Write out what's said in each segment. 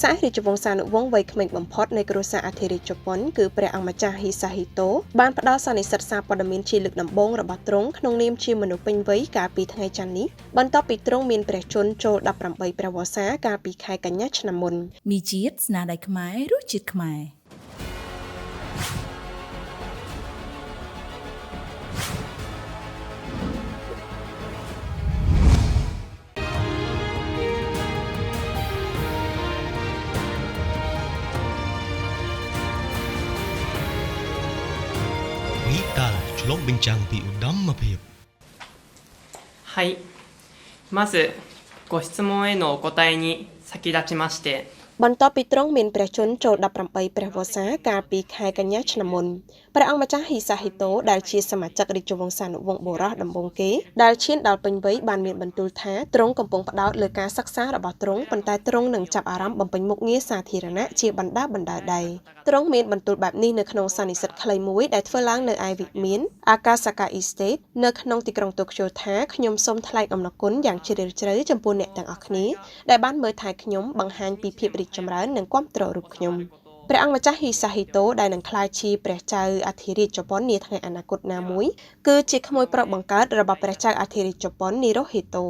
ខ្សែរាជវង្សានុវង្សវ័យក្មេងបំផុតនៃគ្រួសារអធិរាជជប៉ុនគឺព្រះអង្គម្ចាស់ហ៊ីសាហ៊ីតូបានផ្ដល់សន្និសីទសារព័ត៌មានជាលើកដំបូងរបស់ទ្រង់ក្នុងនាមជាមនុស្សពេញវ័យកាលពីថ្ងៃច័ន្ទនេះបន្ទាប់ពីទ្រង់មានព្រះជន្មចូល18ព្រះវស្សាកាលពីខែកញ្ញាឆ្នាំមុនមីជាតិស្នាដៃខ្មែររសជាតិខ្មែរវិតាឆ្លុះបញ្ចាំងពីឧត្តមភាពはい。まずご質問へのお答えに先立ちましてបន្ទាប់ពីទ្រង់មានព្រះជន្មចូល18ព្រះវស្សាកាលពីខែកញ្ញាឆ្នាំមុនព្រះអង្គម្ចាស់ហ៊ីសាហ៊ីតូដែលជាសមាជិករាជវង្សានុវង្សបុរសដំបូងគេដែលឈានដល់ពេញវ័យបានមានបន្ទូលថាទ្រង់កំពុងផ្ដោតលើការសិក្សារបស់ទ្រង់ប៉ុន្តែទ្រង់នឹងចាប់អារម្មណ៍បំពេញមុខងារសាធារណៈជាបណ្ដាដែរទ្រង់មានបន្ទូលបែបនេះនៅក្នុងសន្និសីទខ្លីមួយដែលធ្វើឡើងនៅឯវិមាន Akasaka Estate នៅក្នុងទីក្រុងតូក្យូថាខ្ញុំសូមថ្លែងអំណរគុណយ៉ាងជ្រាលជ្រៅចំពោះអ្នកទាំងអស់គ្នាដែលបានមើលថែខ្ញុំបង្ហាញពីភាពរីកចម្រើននិងគាំទ្ររូបខ្ញុំព្រះអង្គម្ចាស់ហ៊ីសាហ៊ីតូដែលនឹងក្លាយជាព្រះចៅអធិរាជជប៉ុននាថ្ងៃអនាគតណាមួយគឺជាក្មួយប្រុសបង្កើតរបស់ព្រះចៅអធិរាជជប៉ុននីរ៉ូហេតូ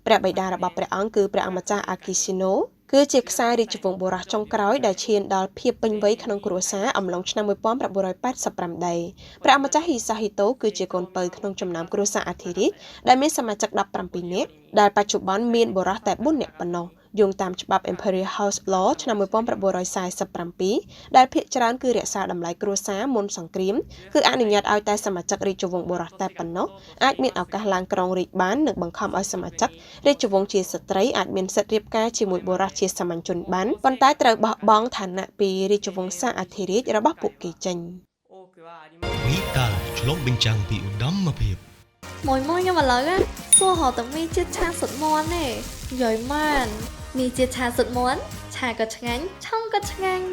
ព្រះបិតារបស់ព្រះអង្គគឺព្រះអង្គម្ចាស់អាគីស៊ីណូគឺជាខ្សែរាជវង្សបុរសចុងក្រោយដែលឈានដល់ភាពពេញវ័យក្នុងគ្រួសារអំឡុងឆ្នាំ1985ដែរព្រះអង្គម្ចាស់ហ៊ីសាហ៊ីតូគឺជាកូនពៅក្នុងចំណោមគ្រួសារអធិរាជដែលមានសមាជិក17នាក់ដែលបច្ចុប្បន្នមានបុរសតែ4នាក់ប៉ុណ្ណោះយោងតាមច្បាប់ Imperial House Law ឆ្នាំ1947ដែលភាគច្រើនគឺរក្សាតម្លៃគ្រួសារមុនសង្គ្រាមគឺអនុញ្ញាតឲ្យតែសមាជិករាជវង្សបុរសតែប៉ុណ្ណោះអាចមានឱកាសឡើងគ្រងរាជ្យបាននិងបង្ខំឲ្យសមាជិករាជវង្សជាស្ត្រីអាចមានសិទ្ធិរៀបការជាមួយបុរសជាសាមញ្ញជនបានប៉ុន្តែត្រូវបោះបង់ឋានៈពីរាជវង្សាអធិរាជរបស់ពួកគេចេញវិតាឆ្លុះបញ្ចាំងពីឧត្តមភាពមួយខ្ញុំឥឡូវសួរហៅតែមីជាតិឆាសុតមន់ទេយាយម៉ានមីជាតិឆាសុតមន់ឆាក៏ឆ្ងាញ់ឆុងក៏ឆ្ងាញ់